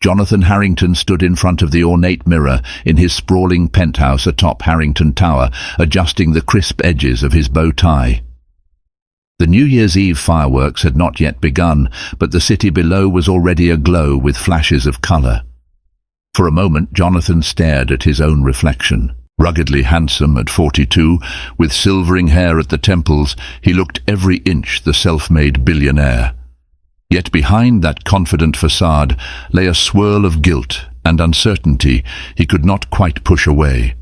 Jonathan Harrington stood in front of the ornate mirror in his sprawling penthouse atop Harrington Tower, adjusting the crisp edges of his bow tie. The New Year's Eve fireworks had not yet begun, but the city below was already aglow with flashes of colour. For a moment Jonathan stared at his own reflection. Ruggedly handsome at 42, with silvering hair at the temples, he looked every inch the self-made billionaire. Yet behind that confident facade lay a swirl of guilt and uncertainty he could not quite push away.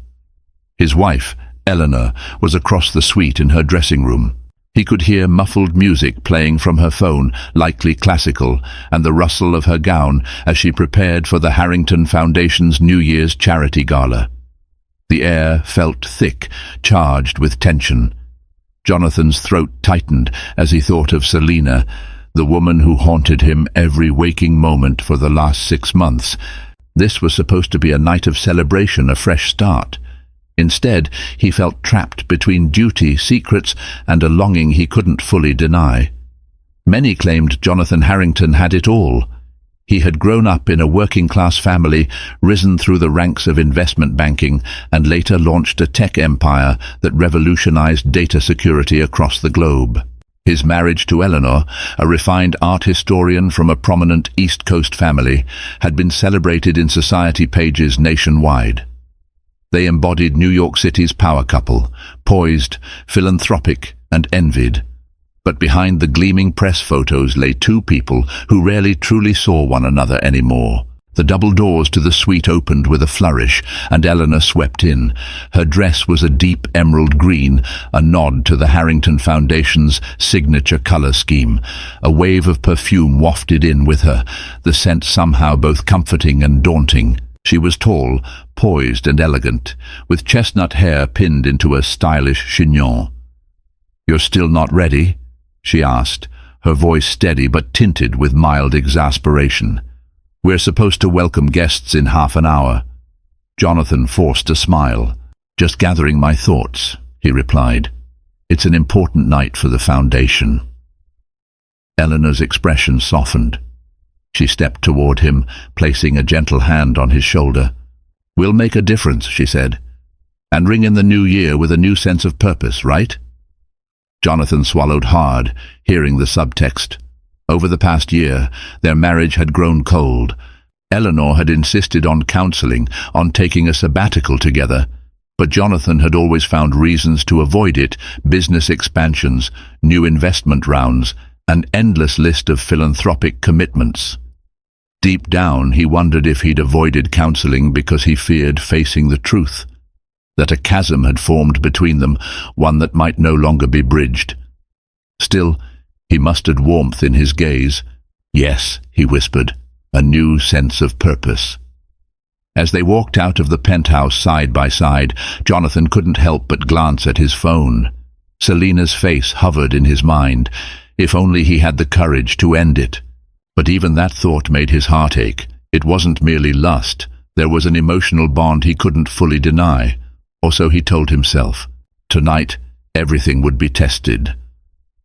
His wife, Eleanor, was across the suite in her dressing room. He could hear muffled music playing from her phone, likely classical, and the rustle of her gown as she prepared for the Harrington Foundation's New Year's charity gala. The air felt thick, charged with tension. Jonathan's throat tightened as he thought of Selina, the woman who haunted him every waking moment for the last 6 months. This was supposed to be a night of celebration, a fresh start. Instead, he felt trapped between duty, secrets, and a longing he couldn't fully deny. Many claimed Jonathan Harrington had it all. He had grown up in a working-class family, risen through the ranks of investment banking, and later launched a tech empire that revolutionized data security across the globe. His marriage to Eleanor, a refined art historian from a prominent East Coast family, had been celebrated in society pages nationwide. They embodied New York City's power couple, poised, philanthropic, and envied. But behind the gleaming press photos lay two people who rarely truly saw one another anymore. The double doors to the suite opened with a flourish, and Eleanor swept in. Her dress was a deep emerald green, a nod to the Harrington Foundation's signature color scheme. A wave of perfume wafted in with her, the scent somehow both comforting and daunting. She was tall, poised and elegant, with chestnut hair pinned into a stylish chignon. "You're still not ready?" she asked, her voice steady but tinted with mild exasperation. "We're supposed to welcome guests in half an hour." Jonathan forced a smile. "Just gathering my thoughts," he replied. "It's an important night for the Foundation." Eleanor's expression softened. She stepped toward him, placing a gentle hand on his shoulder. "We'll make a difference," she said, "and ring in the new year with a new sense of purpose, right?" Jonathan swallowed hard, hearing the subtext. Over the past year, their marriage had grown cold. Eleanor had insisted on counseling, on taking a sabbatical together, but Jonathan had always found reasons to avoid it: business expansions, new investment rounds, an endless list of philanthropic commitments. Deep down, he wondered if he'd avoided counseling because he feared facing the truth, that a chasm had formed between them, one that might no longer be bridged. Still, he mustered warmth in his gaze. "Yes," he whispered, "a new sense of purpose." As they walked out of the penthouse side by side, Jonathan couldn't help but glance at his phone. Selina's face hovered in his mind. If only he had the courage to end it. But even that thought made his heart ache. It wasn't merely lust. There was an emotional bond he couldn't fully deny. Or so he told himself. Tonight, everything would be tested.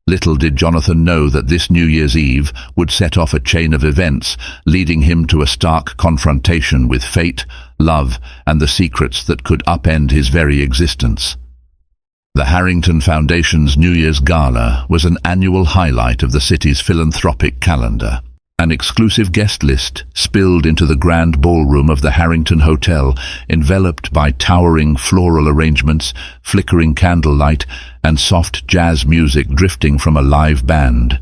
Little did Jonathan know that this New Year's Eve would set off a chain of events, leading him to a stark confrontation with fate, love, and the secrets that could upend his very existence. The Harrington Foundation's New Year's Gala was an annual highlight of the city's philanthropic calendar. An exclusive guest list spilled into the grand ballroom of the Harrington Hotel, enveloped by towering floral arrangements, flickering candlelight, and soft jazz music drifting from a live band.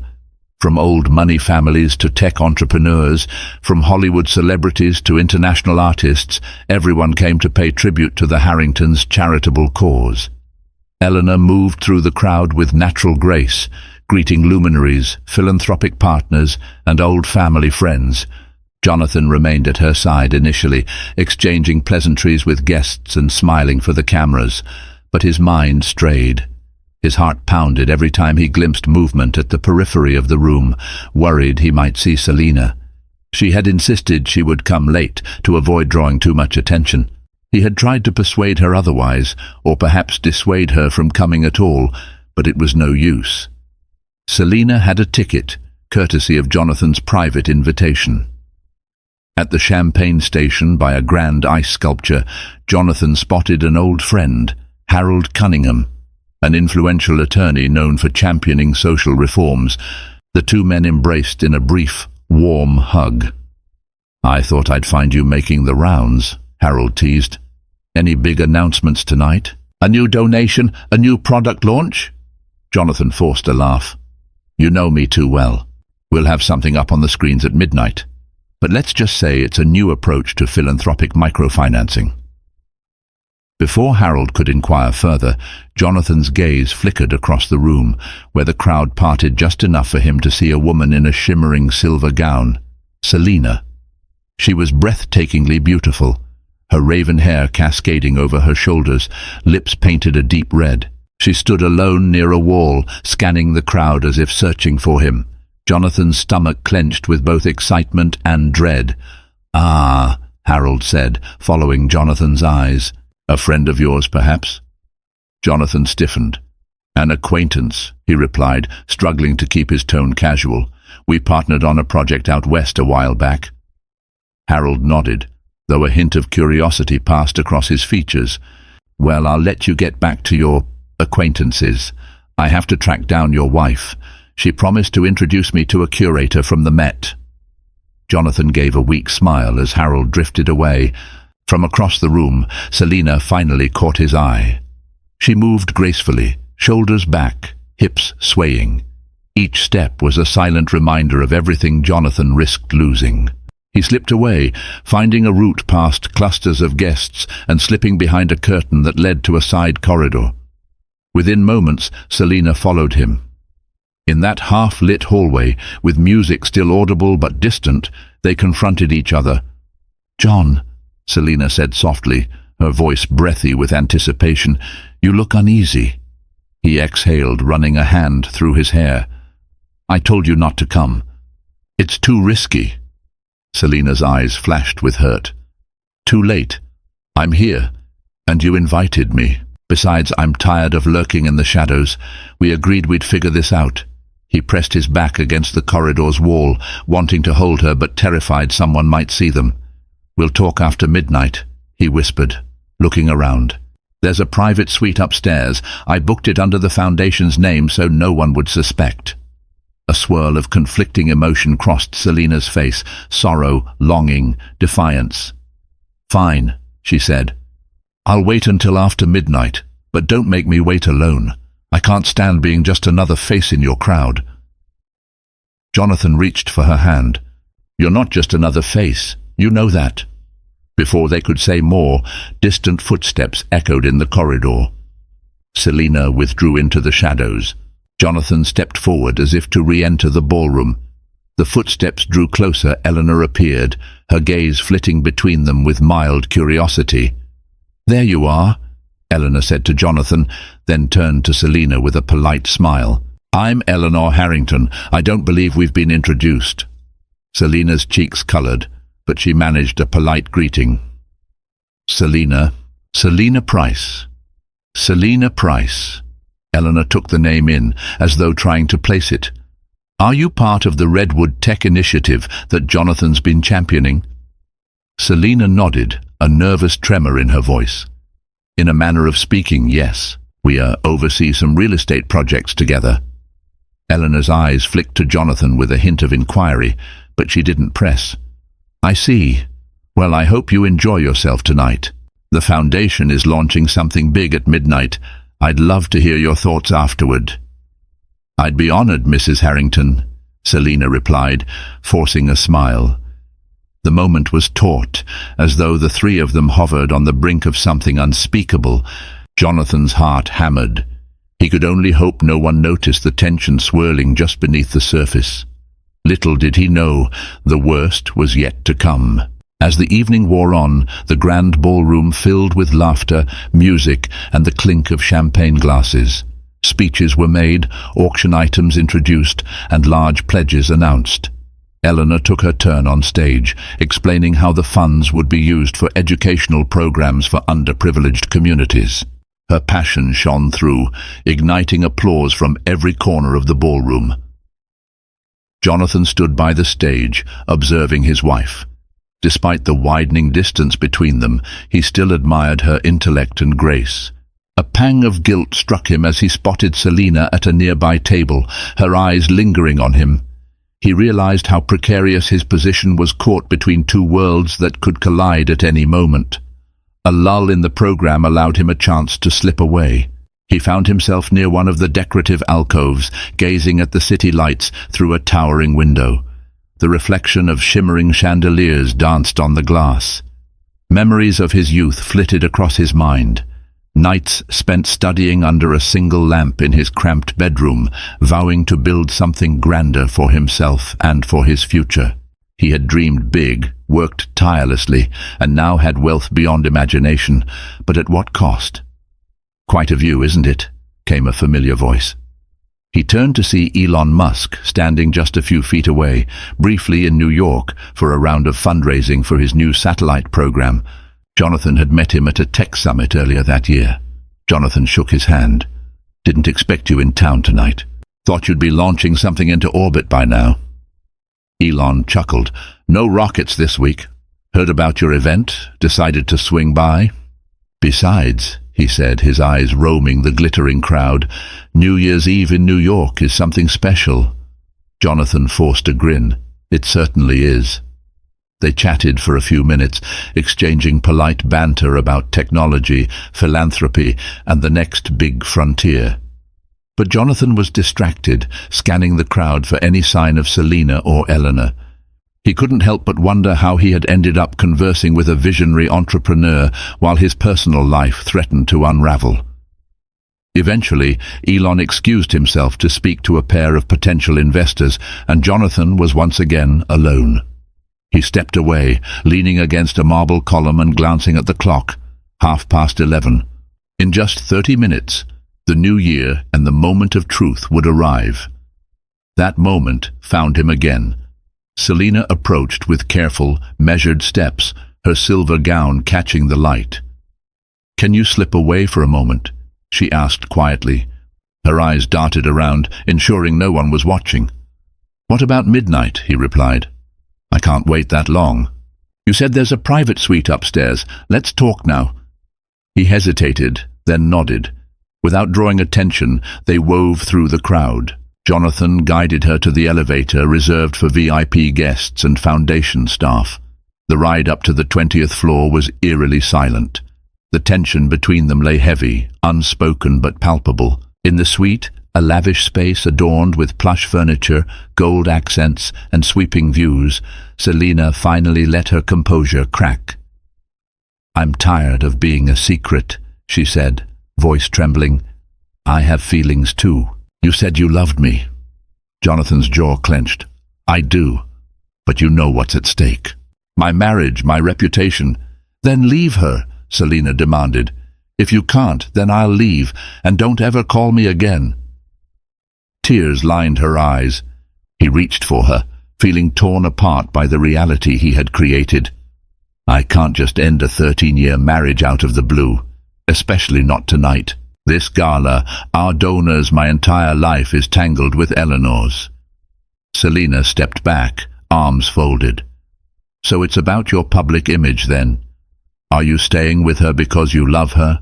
From old money families to tech entrepreneurs, from Hollywood celebrities to international artists, everyone came to pay tribute to the Harringtons' charitable cause. Eleanor moved through the crowd with natural grace, greeting luminaries, philanthropic partners, and old family friends. Jonathan remained at her side initially, exchanging pleasantries with guests and smiling for the cameras, but his mind strayed. His heart pounded every time he glimpsed movement at the periphery of the room, worried he might see Selina. She had insisted she would come late to avoid drawing too much attention. He had tried to persuade her otherwise, or perhaps dissuade her from coming at all, but it was no use. Selina had a ticket, courtesy of Jonathan's private invitation. At the Champagne station by a grand ice sculpture, Jonathan spotted an old friend, Harold Cunningham, an influential attorney known for championing social reforms. The two men embraced in a brief, warm hug. "I thought I'd find you making the rounds," Harold teased. "Any big announcements tonight? A new donation? A new product launch?" Jonathan forced a laugh. "You know me too well. We'll have something up on the screens at midnight. But let's just say it's a new approach to philanthropic microfinancing." Before Harold could inquire further, Jonathan's gaze flickered across the room, where the crowd parted just enough for him to see a woman in a shimmering silver gown, Selina. She was breathtakingly beautiful, her raven hair cascading over her shoulders, lips painted a deep red. She stood alone near a wall, scanning the crowd as if searching for him. Jonathan's stomach clenched with both excitement and dread. "Ah," Harold said, following Jonathan's eyes. "A friend of yours, perhaps?" Jonathan stiffened. "An acquaintance," he replied, struggling to keep his tone casual. "We partnered on a project out west a while back." Harold nodded, though a hint of curiosity passed across his features. "Well, I'll let you get back to your acquaintances. I have to track down your wife. She promised to introduce me to a curator from the Met." Jonathan gave a weak smile as Harold drifted away. From across the room, Selina finally caught his eye. She moved gracefully, shoulders back, hips swaying. Each step was a silent reminder of everything Jonathan risked losing. He slipped away, finding a route past clusters of guests and slipping behind a curtain that led to a side corridor. Within moments, Selina followed him. In that half-lit hallway, with music still audible but distant, they confronted each other. "John," Selina said softly, her voice breathy with anticipation, "you look uneasy." He exhaled, running a hand through his hair. "I told you not to come. It's too risky." Selina's eyes flashed with hurt. "Too late. I'm here, and you invited me. Besides, I'm tired of lurking in the shadows. We agreed we'd figure this out." He pressed his back against the corridor's wall, wanting to hold her but terrified someone might see them. "We'll talk after midnight," he whispered, looking around. "There's a private suite upstairs. I booked it under the Foundation's name so no one would suspect." A swirl of conflicting emotion crossed Selina's face, sorrow, longing, defiance. "Fine," she said. "I'll wait until after midnight, but don't make me wait alone. I can't stand being just another face in your crowd." Jonathan reached for her hand. "You're not just another face. You know that." Before they could say more, distant footsteps echoed in the corridor. Selina withdrew into the shadows. Jonathan stepped forward as if to re-enter the ballroom. The footsteps drew closer. Eleanor appeared, her gaze flitting between them with mild curiosity. "There you are," Eleanor said to Jonathan, then turned to Selina with a polite smile. "I'm Eleanor Harrington. I don't believe we've been introduced." Selina's cheeks colored, but she managed a polite greeting. Selina Price. Selina Price." Eleanor took the name in, as though trying to place it. "Are you part of the Redwood Tech Initiative that Jonathan's been championing?" Selina nodded, a nervous tremor in her voice. "In a manner of speaking, yes. We oversee some real estate projects together." Eleanor's eyes flicked to Jonathan with a hint of inquiry, but she didn't press. "I see. Well, I hope you enjoy yourself tonight. The Foundation is launching something big at midnight. I'd love to hear your thoughts afterward." "I'd be honored, Mrs. Harrington," Selina replied, forcing a smile. The moment was taut, as though the three of them hovered on the brink of something unspeakable. Jonathan's heart hammered. He could only hope no one noticed the tension swirling just beneath the surface. Little did he know, the worst was yet to come. As the evening wore on, the grand ballroom filled with laughter, music, and the clink of champagne glasses. Speeches were made, auction items introduced, and large pledges announced. Eleanor took her turn on stage, explaining how the funds would be used for educational programs for underprivileged communities. Her passion shone through, igniting applause from every corner of the ballroom. Jonathan stood by the stage, observing his wife. Despite the widening distance between them, he still admired her intellect and grace. A pang of guilt struck him as he spotted Selina at a nearby table, her eyes lingering on him. He realized how precarious his position was, caught between two worlds that could collide at any moment. A lull in the program allowed him a chance to slip away. He found himself near one of the decorative alcoves, gazing at the city lights through a towering window. The reflection of shimmering chandeliers danced on the glass. Memories of his youth flitted across his mind. Nights spent studying under a single lamp in his cramped bedroom, vowing to build something grander for himself and for his future. He had dreamed big, worked tirelessly, and now had wealth beyond imagination, but at what cost? "Quite a view, isn't it?" came a familiar voice. He turned to see Elon Musk standing just a few feet away, briefly in New York for a round of fundraising for his new satellite program. Jonathan had met him at a tech summit earlier that year. Jonathan shook his hand. "Didn't expect you in town tonight. Thought you'd be launching something into orbit by now." Elon chuckled. "No rockets this week. Heard about your event, decided to swing by." "Besides," he said, his eyes roaming the glittering crowd, "New Year's Eve in New York is something special." Jonathan forced a grin. "It certainly is." They chatted for a few minutes, exchanging polite banter about technology, philanthropy, and the next big frontier. But Jonathan was distracted, scanning the crowd for any sign of Selina or Eleanor. He couldn't help but wonder how he had ended up conversing with a visionary entrepreneur while his personal life threatened to unravel. Eventually, Elon excused himself to speak to a pair of potential investors, and Jonathan was once again alone. He stepped away, leaning against a marble column and glancing at the clock. 11:30. In just 30 minutes, the new year and the moment of truth would arrive. That moment found him again. Selina approached with careful, measured steps, her silver gown catching the light. "Can you slip away for a moment?" she asked quietly. Her eyes darted around, ensuring no one was watching. "What about midnight?" he replied. "I can't wait that long." "You said there's a private suite upstairs. Let's talk now." He hesitated, then nodded. Without drawing attention, they wove through the crowd. Jonathan guided her to the elevator reserved for VIP guests and foundation staff. The ride up to the 20th floor was eerily silent. The tension between them lay heavy, unspoken but palpable. In the suite, a lavish space adorned with plush furniture, gold accents, and sweeping views, Selina finally let her composure crack. "I'm tired of being a secret," she said, voice trembling. "I have feelings too. You said you loved me." Jonathan's jaw clenched. "I do, but you know what's at stake. My marriage, my reputation." "Then leave her," Selina demanded. "If you can't, then I'll leave, and don't ever call me again." Tears lined her eyes. He reached for her, feeling torn apart by the reality he had created. "I can't just end a 13-year marriage out of the blue, especially not tonight. This gala, our donors, my entire life is tangled with Eleanor's." Selina stepped back, arms folded. "So it's about your public image then? Are you staying with her because you love her,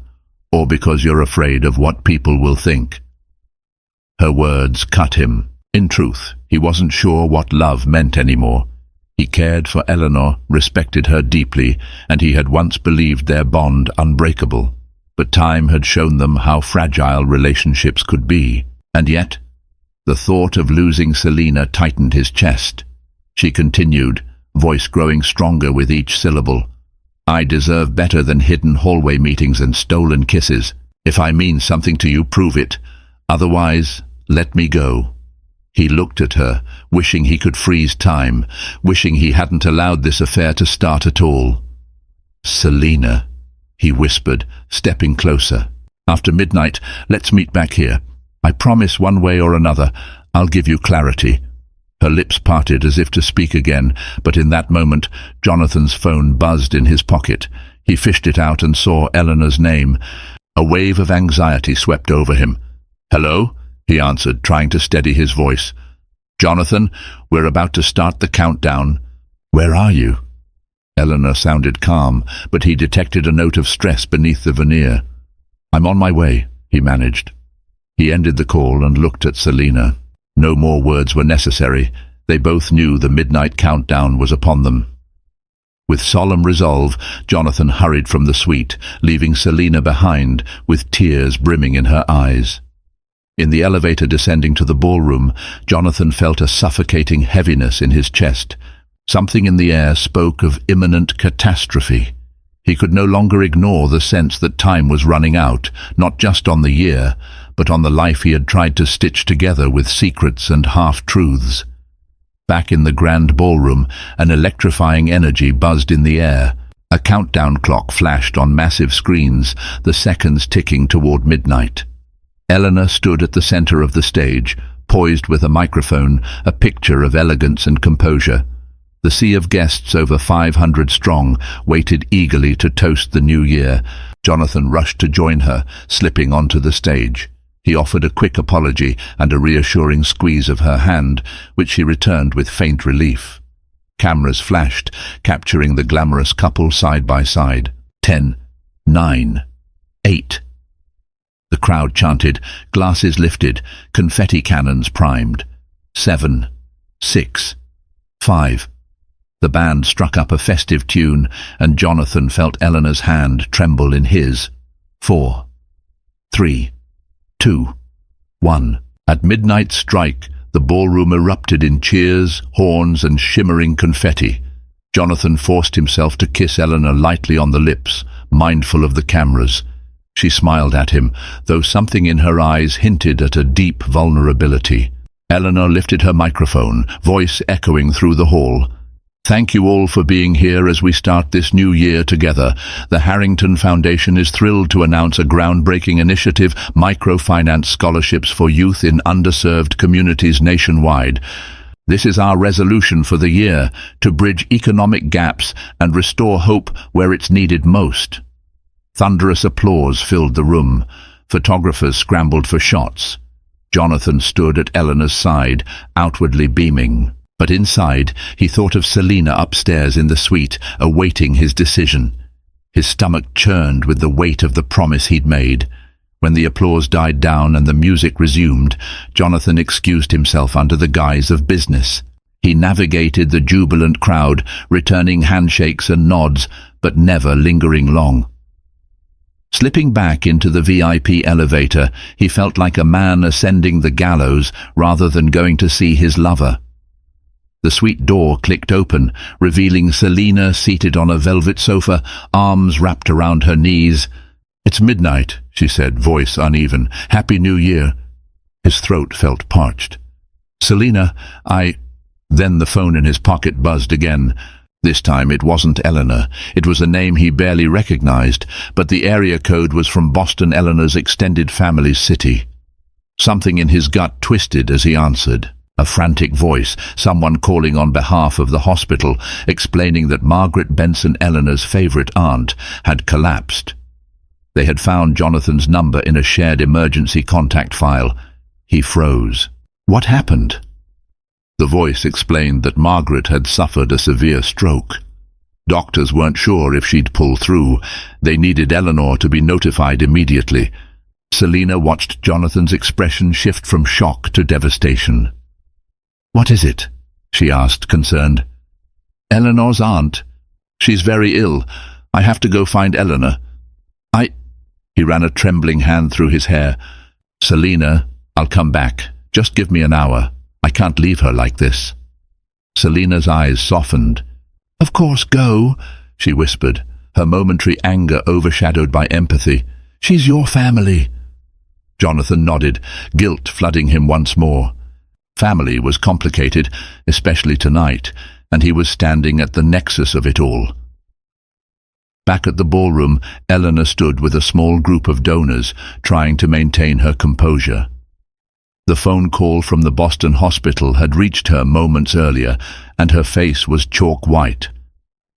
or because you're afraid of what people will think?" Her words cut him. In truth, he wasn't sure what love meant anymore. He cared for Eleanor, respected her deeply, and he had once believed their bond unbreakable. But time had shown them how fragile relationships could be. And yet, the thought of losing Selina tightened his chest. She continued, voice growing stronger with each syllable. "I deserve better than hidden hallway meetings and stolen kisses. If I mean something to you, prove it. Otherwise, let me go." He looked at her, wishing he could freeze time, wishing he hadn't allowed this affair to start at all. "Selina," he whispered, stepping closer. "After midnight, let's meet back here. I promise one way or another, I'll give you clarity." Her lips parted as if to speak again, but in that moment, Jonathan's phone buzzed in his pocket. He fished it out and saw Eleanor's name. A wave of anxiety swept over him. "Hello?" he answered, trying to steady his voice. "Jonathan, we're about to start the countdown." "Where are you?" Eleanor sounded calm, but he detected a note of stress beneath the veneer. "I'm on my way," he managed. He ended the call and looked at Selina. No more words were necessary. They both knew the midnight countdown was upon them. With solemn resolve, Jonathan hurried from the suite, leaving Selina behind, with tears brimming in her eyes. In the elevator descending to the ballroom, Jonathan felt a suffocating heaviness in his chest. Something in the air spoke of imminent catastrophe. He could no longer ignore the sense that time was running out, not just on the year, but on the life he had tried to stitch together with secrets and half-truths. Back in the grand ballroom, an electrifying energy buzzed in the air. A countdown clock flashed on massive screens, the seconds ticking toward midnight. Eleanor stood at the center of the stage, poised with a microphone, a picture of elegance and composure. The sea of guests, over 500 strong, waited eagerly to toast the new year. Jonathan rushed to join her, slipping onto the stage. He offered a quick apology and a reassuring squeeze of her hand, which she returned with faint relief. Cameras flashed, capturing the glamorous couple side by side. 10, 9, 8. The crowd chanted, glasses lifted, confetti cannons primed. 7, 6, 5. The band struck up a festive tune, and Jonathan felt Eleanor's hand tremble in his. 4, 3, 2, 1. At midnight strike, the ballroom erupted in cheers, horns, and shimmering confetti. Jonathan forced himself to kiss Eleanor lightly on the lips, mindful of the cameras. She smiled at him, though something in her eyes hinted at a deep vulnerability. Eleanor lifted her microphone, voice echoing through the hall. "Thank you all for being here as we start this new year together. The Harrington Foundation is thrilled to announce a groundbreaking initiative, microfinance scholarships for youth in underserved communities nationwide. This is our resolution for the year, to bridge economic gaps and restore hope where it's needed most." Thunderous applause filled the room. Photographers scrambled for shots. Jonathan stood at Eleanor's side, outwardly beaming. But inside, he thought of Selina upstairs in the suite, awaiting his decision. His stomach churned with the weight of the promise he'd made. When the applause died down and the music resumed, Jonathan excused himself under the guise of business. He navigated the jubilant crowd, returning handshakes and nods, but never lingering long. Slipping back into the VIP elevator, he felt like a man ascending the gallows rather than going to see his lover. The suite door clicked open, revealing Selina seated on a velvet sofa, arms wrapped around her knees. "It's midnight," she said, voice uneven. "Happy New Year." His throat felt parched. "Selina, Then the phone in his pocket buzzed again. This time it wasn't Eleanor. It was a name he barely recognized, but the area code was from Boston, Eleanor's extended family's city. Something in his gut twisted as he answered. A frantic voice, someone calling on behalf of the hospital, explaining that Margaret Benson, Eleanor's favorite aunt, had collapsed. They had found Jonathan's number in a shared emergency contact file. He froze. What happened? The voice explained that Margaret had suffered a severe stroke. Doctors weren't sure if she'd pull through. They needed Eleanor to be notified immediately. Selina watched Jonathan's expression shift from shock to devastation. "What is it?" she asked, concerned. "Eleanor's aunt. She's very ill. I have to go find Eleanor. He ran a trembling hand through his hair. "Selina, I'll come back. Just give me an hour. I can't leave her like this." Selina's eyes softened. "Of course, go," she whispered, her momentary anger overshadowed by empathy. "She's your family." Jonathan nodded, guilt flooding him once more. Family was complicated, especially tonight, and he was standing at the nexus of it all. Back at the ballroom, Eleanor stood with a small group of donors, trying to maintain her composure. The phone call from the Boston hospital had reached her moments earlier, and her face was chalk white.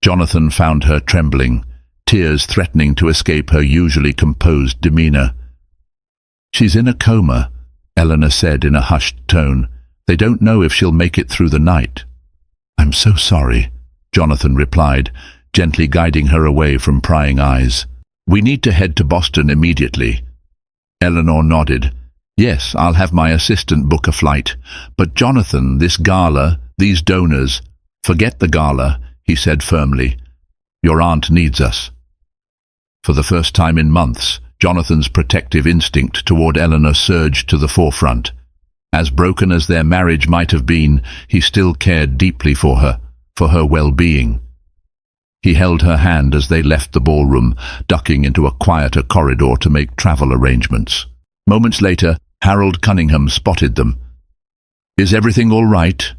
Jonathan found her trembling, tears threatening to escape her usually composed demeanor. "She's in a coma," Eleanor said in a hushed tone. "They don't know if she'll make it through the night." "I'm so sorry," Jonathan replied, gently guiding her away from prying eyes. "We need to head to Boston immediately." Eleanor nodded. "Yes, I'll have my assistant book a flight. But Jonathan, this gala, these donors—" "Forget the gala," he said firmly. "Your aunt needs us." For the first time in months, Jonathan's protective instinct toward Eleanor surged to the forefront. As broken as their marriage might have been, he still cared deeply for her well-being. He held her hand as they left the ballroom, ducking into a quieter corridor to make travel arrangements. Moments later, Harold Cunningham spotted them. "Is everything all right?"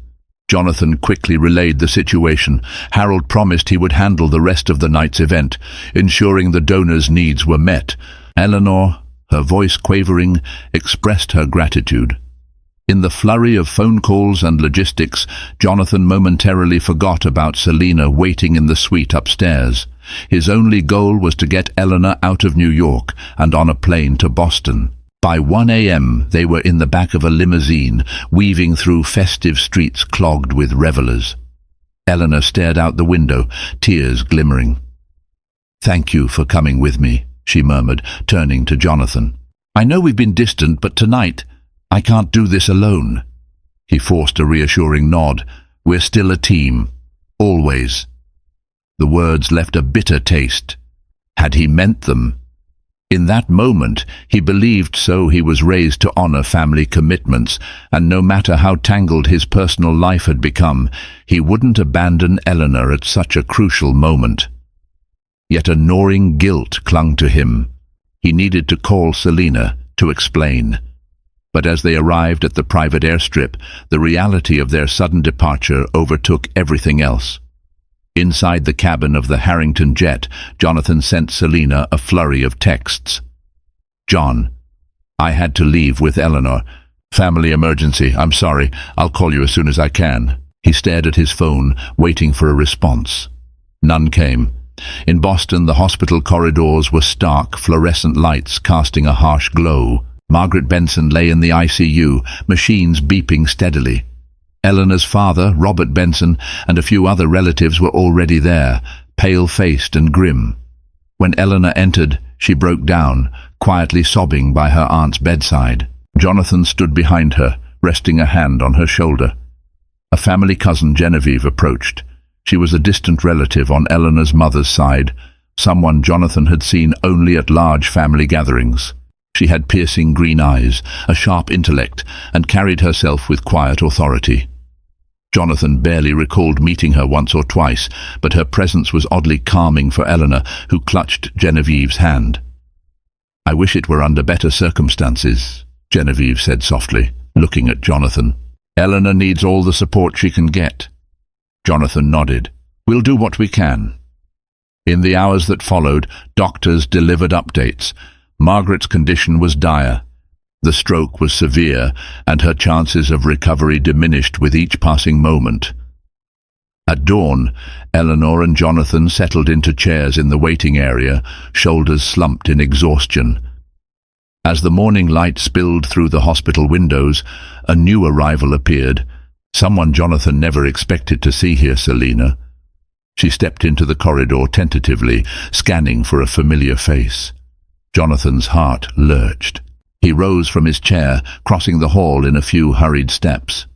Jonathan quickly relayed the situation. Harold promised he would handle the rest of the night's event, ensuring the donors' needs were met. Eleanor, her voice quavering, expressed her gratitude. In the flurry of phone calls and logistics, Jonathan momentarily forgot about Selina waiting in the suite upstairs. His only goal was to get Eleanor out of New York and on a plane to Boston. By 1 a.m. they were in the back of a limousine, weaving through festive streets clogged with revelers. Eleanor stared out the window, tears glimmering. "Thank you for coming with me," she murmured, turning to Jonathan. "I know we've been distant, but tonight I can't do this alone." He forced a reassuring nod. "We're still a team. Always." The words left a bitter taste. Had he meant them? In that moment, he believed so. He was raised to honor family commitments, and no matter how tangled his personal life had become, he wouldn't abandon Eleanor at such a crucial moment. Yet a gnawing guilt clung to him. He needed to call Selina to explain. But as they arrived at the private airstrip, the reality of their sudden departure overtook everything else. Inside the cabin of the Harrington jet, Jonathan sent Selina a flurry of texts. "John, I had to leave with Eleanor. Family emergency. I'm sorry. I'll call you as soon as I can." He stared at his phone, waiting for a response. None came. In Boston, the hospital corridors were stark, fluorescent lights casting a harsh glow. Margaret Benson lay in the ICU, machines beeping steadily. Eleanor's father, Robert Benson, and a few other relatives were already there, pale-faced and grim. When Eleanor entered, she broke down, quietly sobbing by her aunt's bedside. Jonathan stood behind her, resting a hand on her shoulder. A family cousin, Genevieve, approached. She was a distant relative on Eleanor's mother's side, someone Jonathan had seen only at large family gatherings. She had piercing green eyes, a sharp intellect, and carried herself with quiet authority. Jonathan barely recalled meeting her once or twice, but her presence was oddly calming for Eleanor, who clutched Genevieve's hand. "I wish it were under better circumstances," Genevieve said softly, looking at Jonathan. "Eleanor needs all the support she can get." Jonathan nodded. "We'll do what we can." In the hours that followed, doctors delivered updates. Margaret's condition was dire. The stroke was severe, and her chances of recovery diminished with each passing moment. At dawn, Eleanor and Jonathan settled into chairs in the waiting area, shoulders slumped in exhaustion. As the morning light spilled through the hospital windows, a new arrival appeared, someone Jonathan never expected to see here, Selina. She stepped into the corridor tentatively, scanning for a familiar face. Jonathan's heart lurched. He rose from his chair, crossing the hall in a few hurried steps.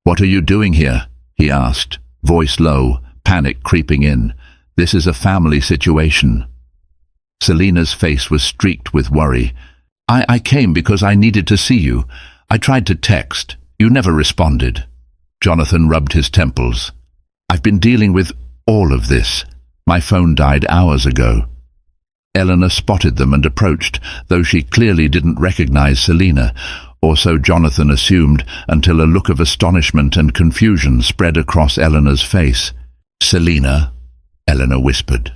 "What are you doing here?" he asked, voice low, panic creeping in. "This is a family situation." Selina's face was streaked with worry. I came because I needed to see you. I tried to text. You never responded." Jonathan rubbed his temples. "I've been dealing with all of this. My phone died hours ago." Eleanor spotted them and approached, though she clearly didn't recognize Selina, or so Jonathan assumed, until a look of astonishment and confusion spread across Eleanor's face. "Selina," Eleanor whispered.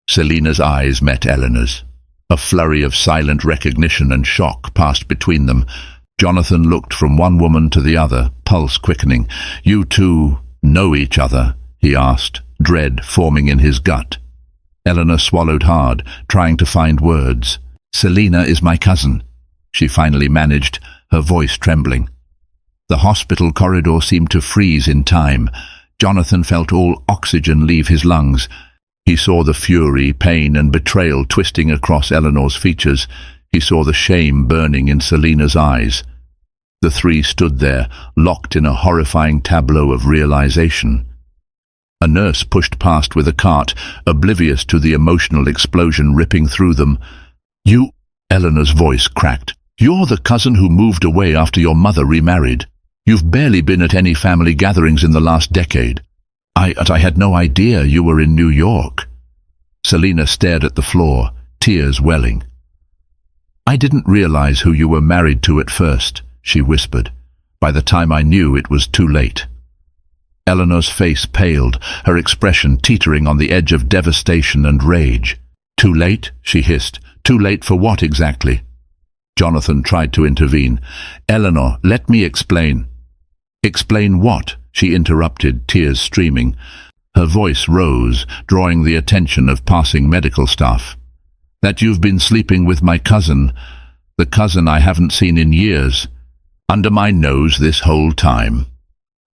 Selina's eyes met Eleanor's. A flurry of silent recognition and shock passed between them. Jonathan looked from one woman to the other, pulse quickening. "You two know each other?" he asked, dread forming in his gut. Eleanor swallowed hard, trying to find words. "Selina is my cousin," she finally managed, her voice trembling. The hospital corridor seemed to freeze in time. Jonathan felt all oxygen leave his lungs. He saw the fury, pain and betrayal twisting across Eleanor's features. He saw the shame burning in Selina's eyes. The three stood there, locked in a horrifying tableau of realization. A nurse pushed past with a cart, oblivious to the emotional explosion ripping through them. "You—" Eleanor's voice cracked. "You're the cousin who moved away after your mother remarried. You've barely been at any family gatherings in the last decade. I had no idea you were in New York." Selina stared at the floor, tears welling. "I didn't realize who you were married to at first," she whispered. "By the time I knew, it was too late." Eleanor's face paled, her expression teetering on the edge of devastation and rage. "Too late?" she hissed. "Too late for what exactly?" Jonathan tried to intervene. "Eleanor, let me explain." "Explain what?" she interrupted, tears streaming. Her voice rose, drawing the attention of passing medical staff. "That you've been sleeping with my cousin, the cousin I haven't seen in years, under my nose this whole time."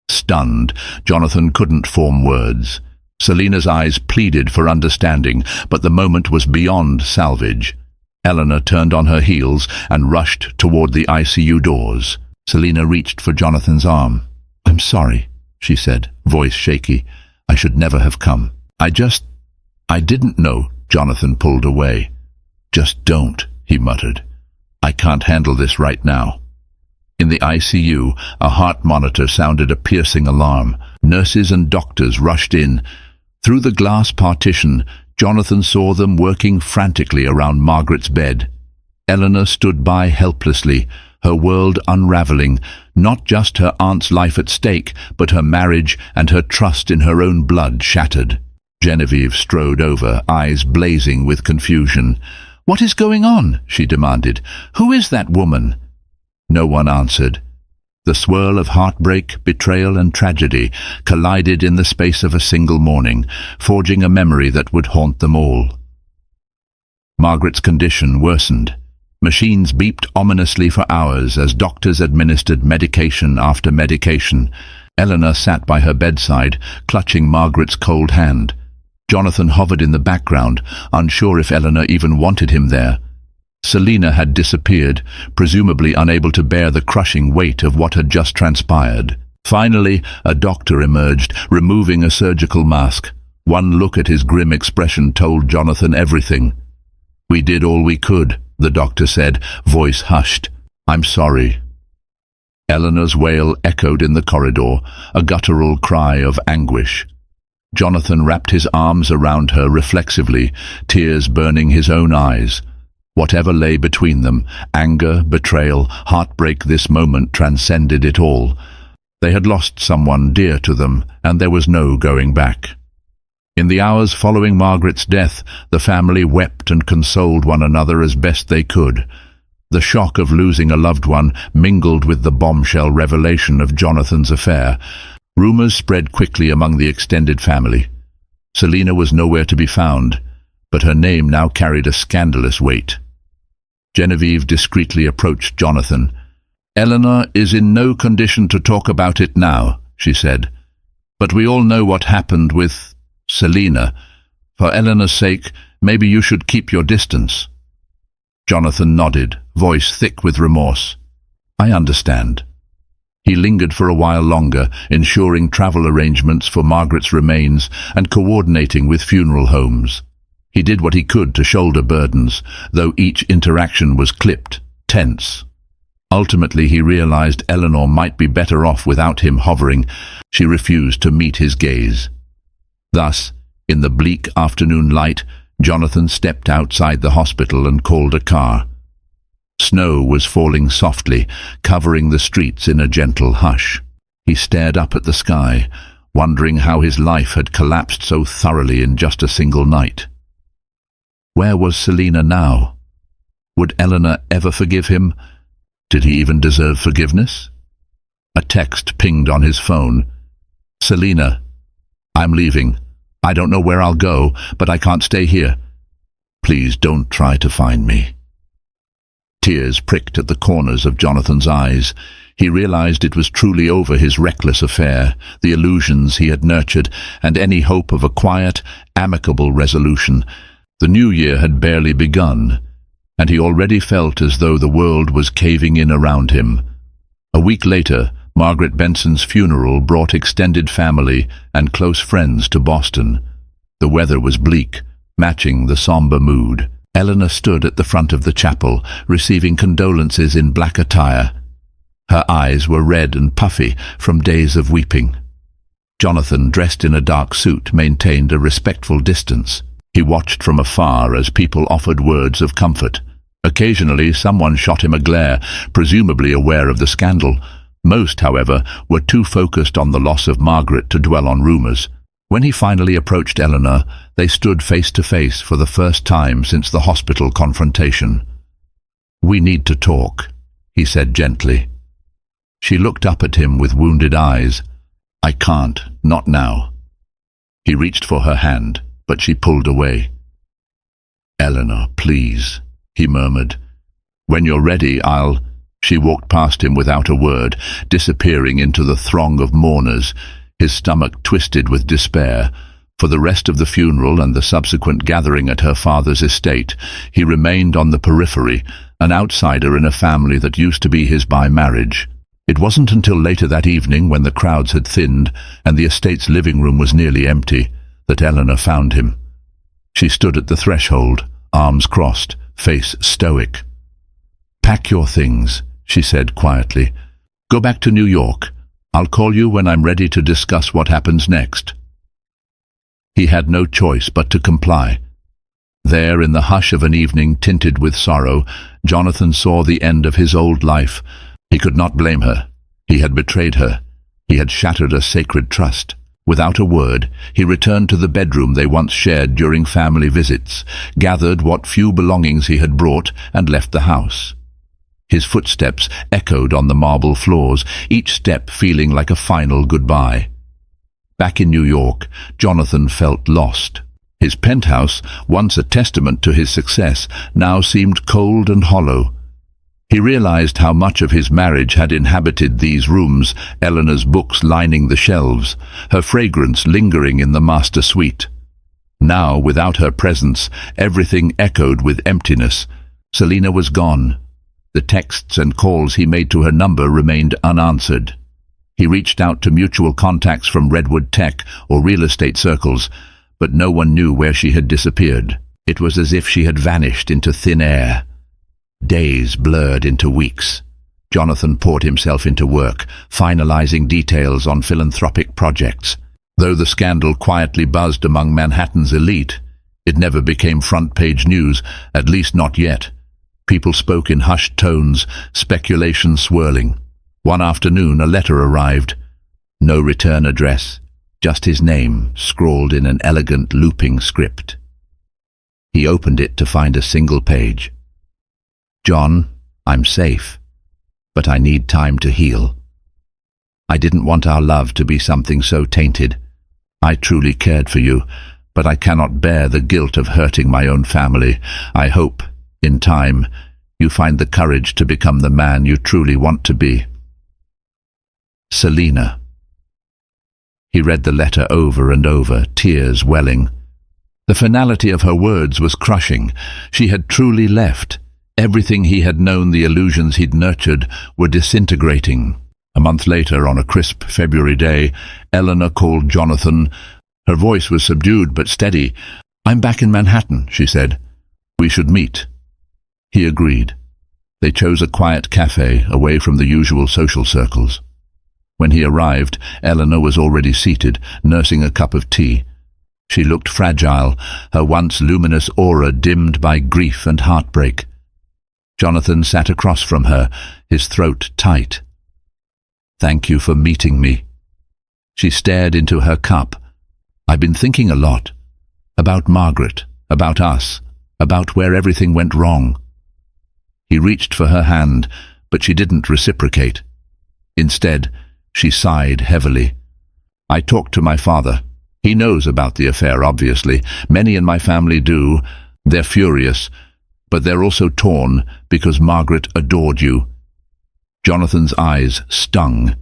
Stunned, Jonathan couldn't form words. Selina's eyes pleaded for understanding, but the moment was beyond salvage. Eleanor turned on her heels and rushed toward the ICU doors. Selina reached for Jonathan's arm. "I'm sorry," she said, voice shaky. "I should never have come. I didn't know." Jonathan pulled away. "Just don't," he muttered. "I can't handle this right now." In the ICU, a heart monitor sounded a piercing alarm. Nurses and doctors rushed in. Through the glass partition, Jonathan saw them working frantically around Margaret's bed. Eleanor stood by helplessly, her world unraveling, not just her aunt's life at stake, but her marriage and her trust in her own blood shattered. Genevieve strode over, eyes blazing with confusion. "What is going on?" she demanded. "Who is that woman?" No one answered. The swirl of heartbreak, betrayal and tragedy collided in the space of a single morning, forging a memory that would haunt them all. Margaret's condition worsened. Machines beeped ominously for hours as doctors administered medication after medication. Eleanor sat by her bedside, clutching Margaret's cold hand. Jonathan hovered in the background, unsure if Eleanor even wanted him there. Selina had disappeared, presumably unable to bear the crushing weight of what had just transpired. Finally, a doctor emerged, removing a surgical mask. One look at his grim expression told Jonathan everything. "We did all we could," the doctor said, voice hushed. "I'm sorry." Eleanor's wail echoed in the corridor, a guttural cry of anguish. Jonathan wrapped his arms around her reflexively, tears burning his own eyes. Whatever lay between them, anger, betrayal, heartbreak, this moment transcended it all. They had lost someone dear to them, and there was no going back. In the hours following Margaret's death, the family wept and consoled one another as best they could. The shock of losing a loved one mingled with the bombshell revelation of Jonathan's affair. Rumors spread quickly among the extended family. Selina was nowhere to be found, but her name now carried a scandalous weight. Genevieve discreetly approached Jonathan. "Eleanor is in no condition to talk about it now," she said. "But we all know what happened with Selina. For Eleanor's sake, maybe you should keep your distance." Jonathan nodded, voice thick with remorse. "I understand." He lingered for a while longer, ensuring travel arrangements for Margaret's remains and coordinating with funeral homes. He did what he could to shoulder burdens, though each interaction was clipped, tense. Ultimately, he realized Eleanor might be better off without him hovering. She refused to meet his gaze. Thus, in the bleak afternoon light, Jonathan stepped outside the hospital and called a car. Snow was falling softly, covering the streets in a gentle hush. He stared up at the sky, wondering how his life had collapsed so thoroughly in just a single night. Where was Selina now? Would Eleanor ever forgive him? Did he even deserve forgiveness? A text pinged on his phone. "Selina, I'm leaving. I don't know where I'll go, but I can't stay here. Please don't try to find me." Tears pricked at the corners of Jonathan's eyes. He realized it was truly over, his reckless affair, the illusions he had nurtured, and any hope of a quiet, amicable resolution. The new year had barely begun, and he already felt as though the world was caving in around him. A week later, Margaret Benson's funeral brought extended family and close friends to Boston. The weather was bleak, matching the somber mood. Eleanor stood at the front of the chapel, receiving condolences in black attire. Her eyes were red and puffy from days of weeping. Jonathan, dressed in a dark suit, maintained a respectful distance. He watched from afar as people offered words of comfort. Occasionally, someone shot him a glare, presumably aware of the scandal. Most, however, were too focused on the loss of Margaret to dwell on rumors. When he finally approached Eleanor, they stood face to face for the first time since the hospital confrontation. "We need to talk," he said gently. She looked up at him with wounded eyes. "I can't, not now." He reached for her hand, but she pulled away. "Eleanor, please," he murmured. "When you're ready, I'll—" She walked past him without a word, disappearing into the throng of mourners, his stomach twisted with despair. For the rest of the funeral and the subsequent gathering at her father's estate, he remained on the periphery, an outsider in a family that used to be his by marriage. It wasn't until later that evening, when the crowds had thinned and the estate's living room was nearly empty, that Eleanor found him. She stood at the threshold, arms crossed, face stoic. "Pack your things," she said quietly. "Go back to New York. I'll call you when I'm ready to discuss what happens next." He had no choice but to comply. There, in the hush of an evening tinted with sorrow, Jonathan saw the end of his old life. He could not blame her. He had betrayed her. He had shattered a sacred trust. Without a word, he returned to the bedroom they once shared during family visits, gathered what few belongings he had brought, and left the house. His footsteps echoed on the marble floors, each step feeling like a final goodbye. Back in New York, Jonathan felt lost. His penthouse, once a testament to his success, now seemed cold and hollow. He realized how much of his marriage had inhabited these rooms, Eleanor's books lining the shelves, her fragrance lingering in the master suite. Now, without her presence, everything echoed with emptiness. Selina was gone. The texts and calls he made to her number remained unanswered. He reached out to mutual contacts from Redwood Tech or real estate circles, but no one knew where she had disappeared. It was as if she had vanished into thin air. Days blurred into weeks. Jonathan poured himself into work, finalizing details on philanthropic projects. Though the scandal quietly buzzed among Manhattan's elite, it never became front-page news, at least not yet. People spoke in hushed tones, speculation swirling. One afternoon, a letter arrived. No return address, just his name, scrawled in an elegant looping script. He opened it to find a single page. "John, I'm safe, but I need time to heal. I didn't want our love to be something so tainted. I truly cared for you, but I cannot bear the guilt of hurting my own family. I hope, in time, you find the courage to become the man you truly want to be. Selina." He read the letter over and over, tears welling. The finality of her words was crushing. She had truly left. Everything he had known, the illusions he'd nurtured, were disintegrating. A month later, on a crisp February day, Eleanor called Jonathan. Her voice was subdued but steady. "I'm back in Manhattan," she said. "We should meet." He agreed. They chose a quiet cafe, away from the usual social circles. When he arrived, Eleanor was already seated, nursing a cup of tea. She looked fragile, her once luminous aura dimmed by grief and heartbreak. Jonathan sat across from her, his throat tight. "Thank you for meeting me." She stared into her cup. "I've been thinking a lot. About Margaret, about us, about where everything went wrong." He reached for her hand, but she didn't reciprocate. Instead, she sighed heavily. "I talked to my father. He knows about the affair, obviously. Many in my family do. They're furious, but they're also torn because Margaret adored you." Jonathan's eyes stung.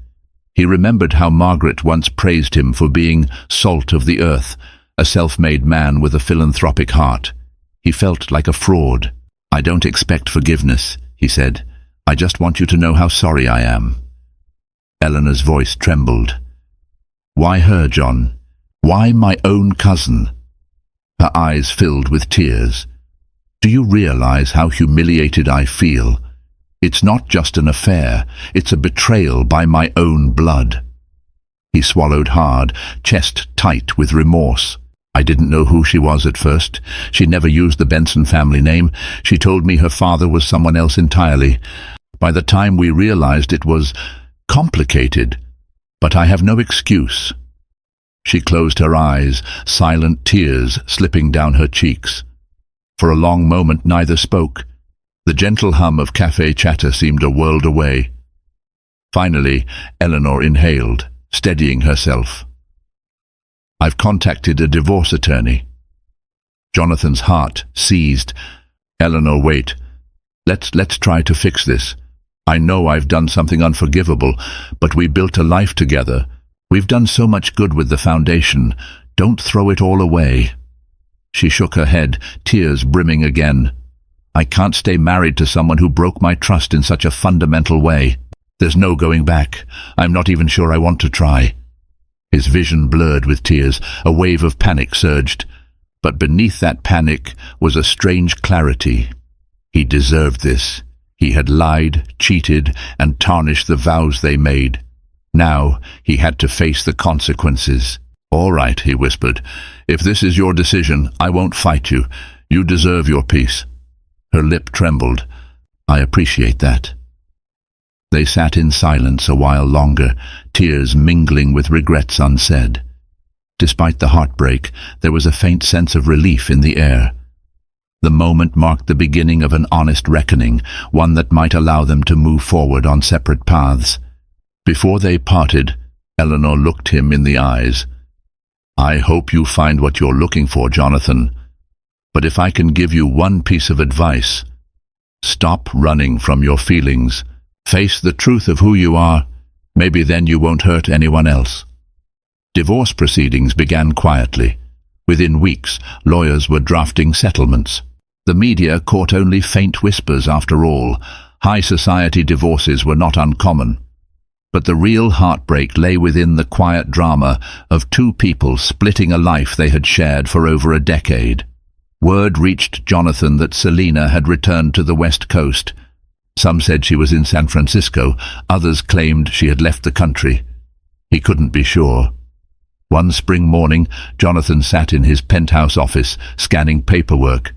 He remembered how Margaret once praised him for being salt of the earth, a self-made man with a philanthropic heart. He felt like a fraud. "I don't expect forgiveness," he said. "I just want you to know how sorry I am." Eleanor's voice trembled. "Why her, John? Why my own cousin?" Her eyes filled with tears. "Do you realize how humiliated I feel? It's not just an affair, it's a betrayal by my own blood." He swallowed hard, chest tight with remorse. "I didn't know who she was at first. She never used the Benson family name. She told me her father was someone else entirely. By the time we realized, it was complicated. But I have no excuse." She closed her eyes, silent tears slipping down her cheeks. For a long moment neither spoke. The gentle hum of cafe chatter seemed a world away. Finally, Eleanor inhaled, steadying herself. "I've contacted a divorce attorney." Jonathan's heart seized. "Eleanor, wait. Let's try to fix this. I know I've done something unforgivable, but we built a life together. We've done so much good with the foundation. Don't throw it all away." She shook her head, tears brimming again. "I can't stay married to someone who broke my trust in such a fundamental way. There's no going back. I'm not even sure I want to try." His vision blurred with tears. A wave of panic surged. But beneath that panic was a strange clarity. He deserved this. He had lied, cheated, and tarnished the vows they made. Now he had to face the consequences. "All right," he whispered. "If this is your decision, I won't fight you. You deserve your peace." Her lip trembled. "I appreciate that." They sat in silence a while longer, tears mingling with regrets unsaid. Despite the heartbreak, there was a faint sense of relief in the air. The moment marked the beginning of an honest reckoning, one that might allow them to move forward on separate paths. Before they parted, Eleanor looked him in the eyes. "I hope you find what you're looking for, Jonathan. But if I can give you one piece of advice, stop running from your feelings. Face the truth of who you are. Maybe then you won't hurt anyone else." Divorce proceedings began quietly. Within weeks, lawyers were drafting settlements. The media caught only faint whispers after all. High society divorces were not uncommon. But the real heartbreak lay within the quiet drama of two people splitting a life they had shared for over a decade. Word reached Jonathan that Selina had returned to the West Coast. Some said she was in San Francisco, others claimed she had left the country. He couldn't be sure. One spring morning, Jonathan sat in his penthouse office, scanning paperwork.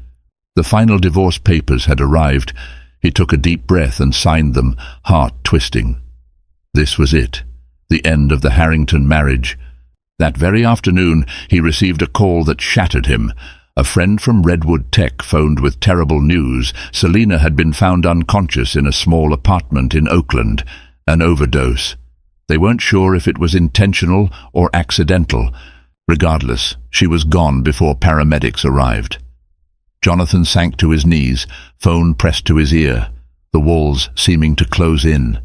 The final divorce papers had arrived. He took a deep breath and signed them, heart twisting. This was it, the end of the Harrington marriage. That very afternoon, he received a call that shattered him. A friend from Redwood Tech phoned with terrible news. Selina had been found unconscious in a small apartment in Oakland, an overdose. They weren't sure if it was intentional or accidental. Regardless, she was gone before paramedics arrived. Jonathan sank to his knees, phone pressed to his ear, the walls seeming to close in.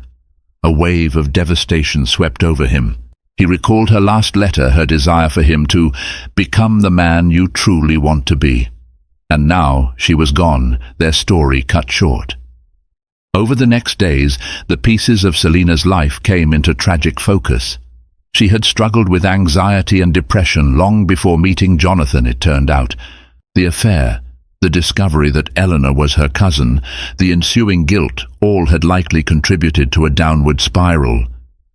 A wave of devastation swept over him. He recalled her last letter, her desire for him to become the man you truly want to be. And now she was gone, their story cut short. Over the next days, the pieces of Selina's life came into tragic focus. She had struggled with anxiety and depression long before meeting Jonathan, it turned out. The affair, the discovery that Eleanor was her cousin, the ensuing guilt, all had likely contributed to a downward spiral.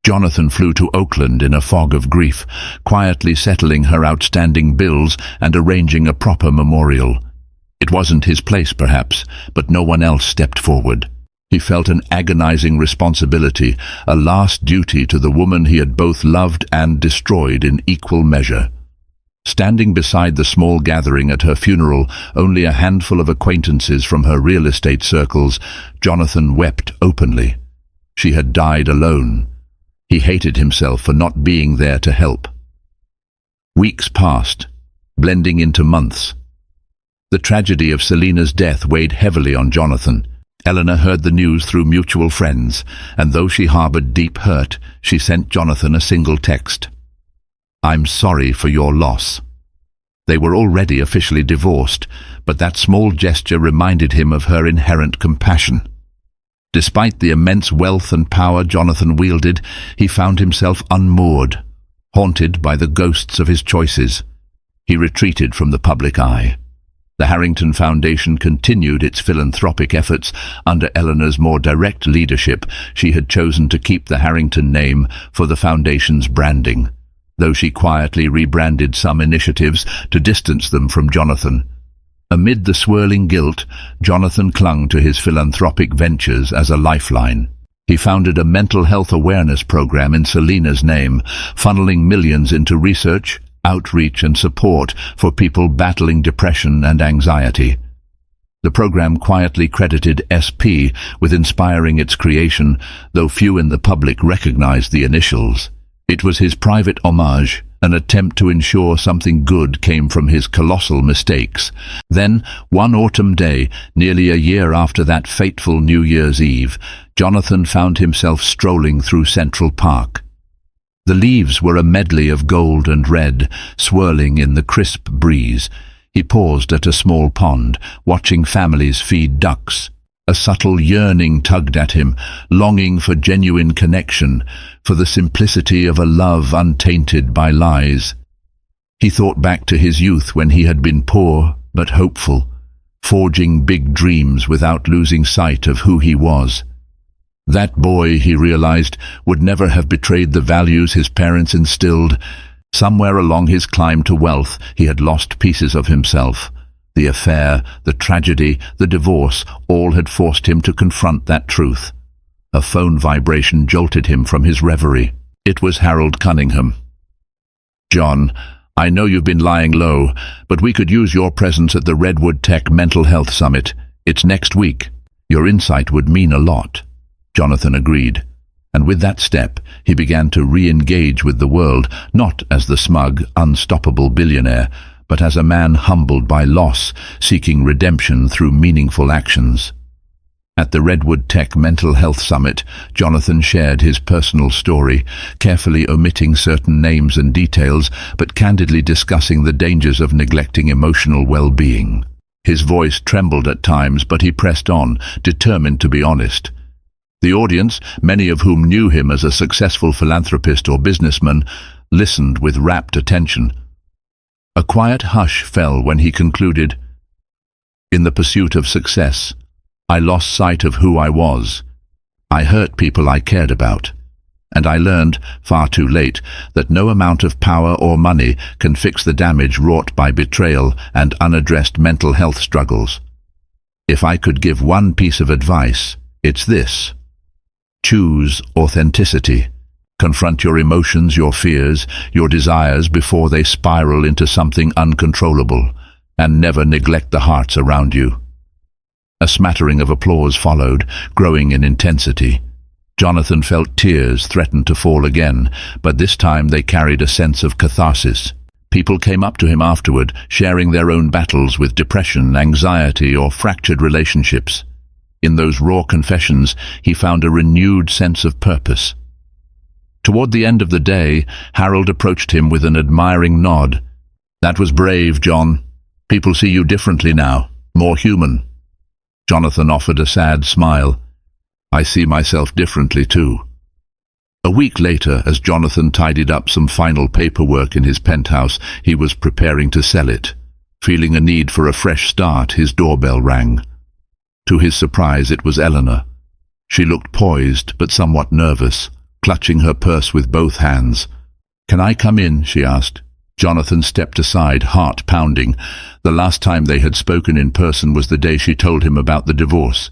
Jonathan flew to Oakland in a fog of grief, quietly settling her outstanding bills and arranging a proper memorial. It wasn't his place, perhaps, but no one else stepped forward. He felt an agonizing responsibility, a last duty to the woman he had both loved and destroyed in equal measure. Standing beside the small gathering at her funeral, only a handful of acquaintances from her real estate circles, Jonathan wept openly. She had died alone. He hated himself for not being there to help. Weeks passed, blending into months. The tragedy of Selina's death weighed heavily on Jonathan. Eleanor heard the news through mutual friends, and though she harbored deep hurt, she sent Jonathan a single text. "I'm sorry for your loss." They were already officially divorced, but that small gesture reminded him of her inherent compassion. Despite the immense wealth and power Jonathan wielded, he found himself unmoored, haunted by the ghosts of his choices. He retreated from the public eye. The Harrington Foundation continued its philanthropic efforts under Eleanor's more direct leadership. She had chosen to keep the Harrington name for the foundation's branding, though she quietly rebranded some initiatives to distance them from Jonathan. Amid the swirling guilt, Jonathan clung to his philanthropic ventures as a lifeline. He founded a mental health awareness program in Selena's name, funneling millions into research, outreach and support for people battling depression and anxiety. The program quietly credited SP with inspiring its creation, though few in the public recognized the initials. It was his private homage, an attempt to ensure something good came from his colossal mistakes. Then, one autumn day, nearly a year after that fateful New Year's Eve, Jonathan found himself strolling through Central Park. The leaves were a medley of gold and red, swirling in the crisp breeze. He paused at a small pond, watching families feed ducks. A subtle yearning tugged at him, longing for genuine connection, for the simplicity of a love untainted by lies. He thought back to his youth when he had been poor but hopeful, forging big dreams without losing sight of who he was. That boy, he realized, would never have betrayed the values his parents instilled. Somewhere along his climb to wealth, he had lost pieces of himself. The affair, the tragedy, the divorce, all had forced him to confront that truth. A phone vibration jolted him from his reverie. It was Harold Cunningham. "John, I know you've been lying low, but we could use your presence at the Redwood Tech Mental Health Summit. It's next week. Your insight would mean a lot." Jonathan agreed, and with that step he began to re-engage with the world, not as the smug, unstoppable billionaire, but as a man humbled by loss, seeking redemption through meaningful actions. At the Redwood Tech Mental Health Summit, Jonathan shared his personal story, carefully omitting certain names and details, but candidly discussing the dangers of neglecting emotional well-being. His voice trembled at times, but he pressed on, determined to be honest. The audience, many of whom knew him as a successful philanthropist or businessman, listened with rapt attention. A quiet hush fell when he concluded, "In the pursuit of success, I lost sight of who I was. I hurt people I cared about. And I learned, far too late, that no amount of power or money can fix the damage wrought by betrayal and unaddressed mental health struggles. If I could give one piece of advice, it's this. Choose authenticity. Confront your emotions, your fears, your desires before they spiral into something uncontrollable, and never neglect the hearts around you." A smattering of applause followed, growing in intensity. Jonathan felt tears threaten to fall again, but this time they carried a sense of catharsis. People came up to him afterward, sharing their own battles with depression, anxiety, or fractured relationships. In those raw confessions, he found a renewed sense of purpose. Toward the end of the day, Harold approached him with an admiring nod. "That was brave, John. People see you differently now, more human." Jonathan offered a sad smile. "I see myself differently too." A week later, as Jonathan tidied up some final paperwork in his penthouse, he was preparing to sell it. Feeling a need for a fresh start, his doorbell rang. To his surprise, it was Eleanor. She looked poised but somewhat nervous, clutching her purse with both hands. "Can I come in?" she asked. Jonathan stepped aside, heart pounding. The last time they had spoken in person was the day she told him about the divorce.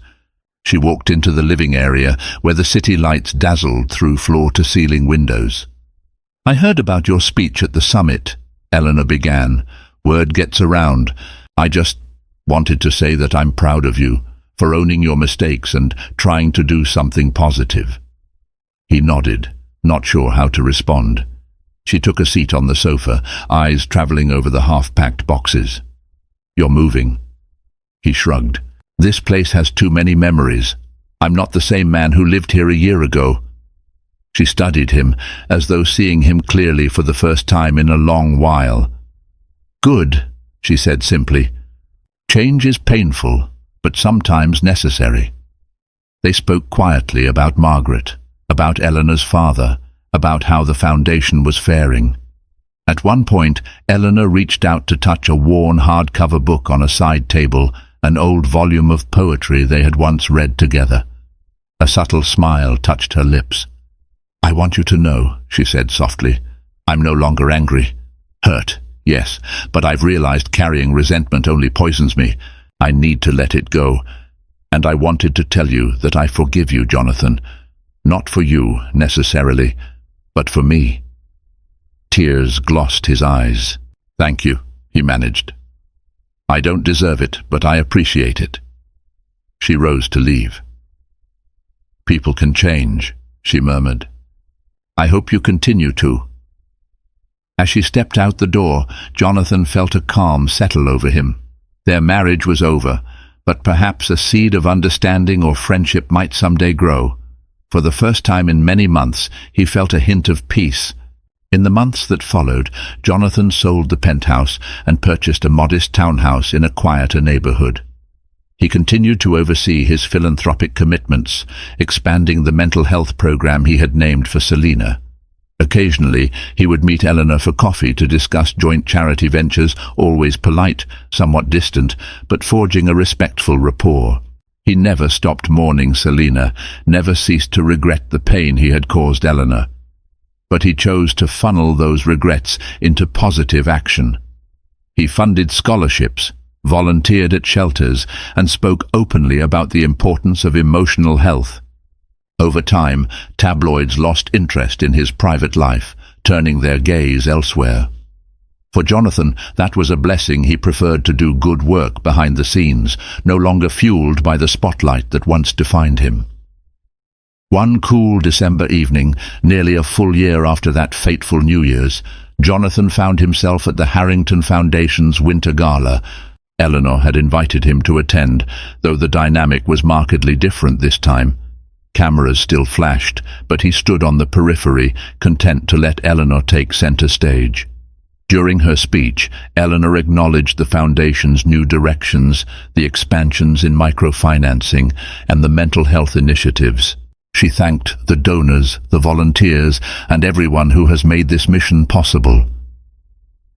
She walked into the living area, where the city lights dazzled through floor-to-ceiling windows. "I heard about your speech at the summit," Eleanor began. "Word gets around. I just wanted to say that I'm proud of you, for owning your mistakes and trying to do something positive." He nodded, not sure how to respond. She took a seat on the sofa, eyes traveling over the half-packed boxes. "You're moving." He shrugged. This place has too many memories. I'm not the same man who lived here a year ago." She studied him, as though seeing him clearly for the first time in a long while. "Good," she said simply. "Change is painful, but sometimes necessary." They spoke quietly about Margaret, about Eleanor's father, about how the foundation was faring. At one point, Eleanor reached out to touch a worn hardcover book on a side table, an old volume of poetry they had once read together. A subtle smile touched her lips. "I want you to know," she said softly, "I'm no longer angry. Hurt, yes, but I've realized carrying resentment only poisons me. I need to let it go. And I wanted to tell you that I forgive you, Jonathan. Not for you, necessarily, but for me." Tears glossed his eyes. "Thank you," he managed. "I don't deserve it, but I appreciate it." She rose to leave. "People can change," she murmured. "I hope you continue to." As she stepped out the door, Jonathan felt a calm settle over him. Their marriage was over, but perhaps a seed of understanding or friendship might someday grow. For the first time in many months, he felt a hint of peace. In the months that followed, Jonathan sold the penthouse and purchased a modest townhouse in a quieter neighborhood. He continued to oversee his philanthropic commitments, expanding the mental health program he had named for Selina. Occasionally, he would meet Eleanor for coffee to discuss joint charity ventures, always polite, somewhat distant, but forging a respectful rapport. He never stopped mourning Selina, never ceased to regret the pain he had caused Eleanor. But he chose to funnel those regrets into positive action. He funded scholarships, volunteered at shelters, and spoke openly about the importance of emotional health. Over time, tabloids lost interest in his private life, turning their gaze elsewhere. For Jonathan, that was a blessing. He preferred to do good work behind the scenes, no longer fueled by the spotlight that once defined him. One cool December evening, nearly a full year after that fateful New Year's, Jonathan found himself at the Harrington Foundation's Winter Gala. Eleanor had invited him to attend, though the dynamic was markedly different this time. Cameras still flashed, but he stood on the periphery, content to let Eleanor take center stage. During her speech, Eleanor acknowledged the Foundation's new directions, the expansions in microfinancing, and the mental health initiatives. She thanked the donors, the volunteers, and everyone who has made this mission possible.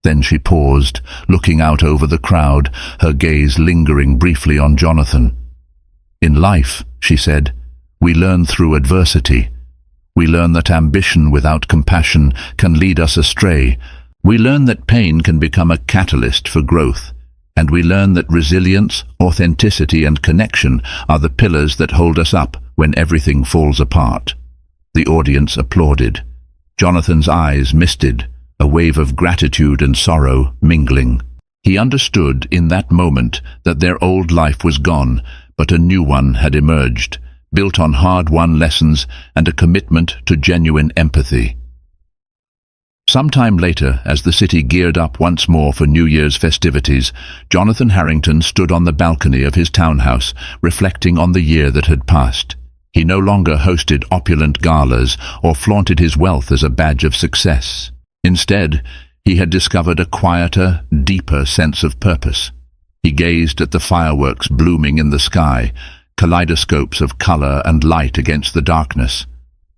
Then she paused, looking out over the crowd, her gaze lingering briefly on Jonathan. "In life," she said, "we learn through adversity. We learn that ambition without compassion can lead us astray. We learn that pain can become a catalyst for growth. And we learn that resilience, authenticity, and connection are the pillars that hold us up when everything falls apart." The audience applauded. Jonathan's eyes misted, a wave of gratitude and sorrow mingling. He understood in that moment that their old life was gone, but a new one had emerged, built on hard-won lessons and a commitment to genuine empathy. Sometime later, as the city geared up once more for New Year's festivities, Jonathan Harrington stood on the balcony of his townhouse, reflecting on the year that had passed. He no longer hosted opulent galas or flaunted his wealth as a badge of success. Instead, he had discovered a quieter, deeper sense of purpose. He gazed at the fireworks blooming in the sky, kaleidoscopes of color and light against the darkness.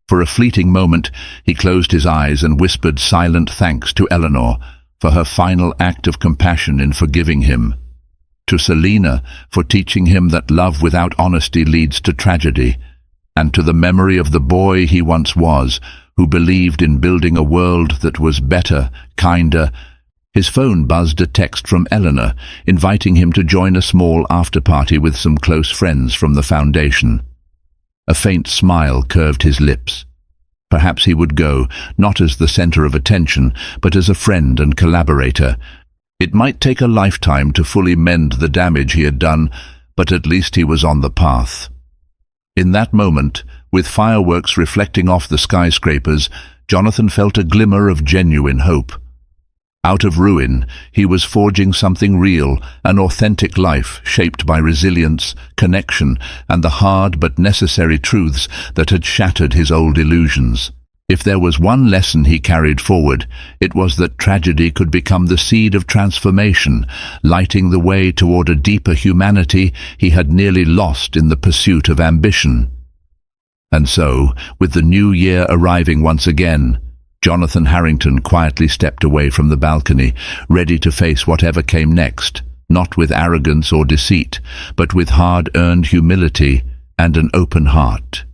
For a fleeting moment, he closed his eyes and whispered silent thanks to Eleanor for her final act of compassion in forgiving him, to Selina for teaching him that love without honesty leads to tragedy, and to the memory of the boy he once was, who believed in building a world that was better, kinder. His phone buzzed a text from Eleanor, inviting him to join a small after-party with some close friends from the Foundation. A faint smile curved his lips. Perhaps he would go, not as the center of attention, but as a friend and collaborator. It might take a lifetime to fully mend the damage he had done, but at least he was on the path. In that moment, with fireworks reflecting off the skyscrapers, Jonathan felt a glimmer of genuine hope. Out of ruin, he was forging something real, an authentic life shaped by resilience, connection, and the hard but necessary truths that had shattered his old illusions. If there was one lesson he carried forward, it was that tragedy could become the seed of transformation, lighting the way toward a deeper humanity he had nearly lost in the pursuit of ambition. And so, with the new year arriving once again, Jonathan Harrington quietly stepped away from the balcony, ready to face whatever came next, not with arrogance or deceit, but with hard-earned humility and an open heart.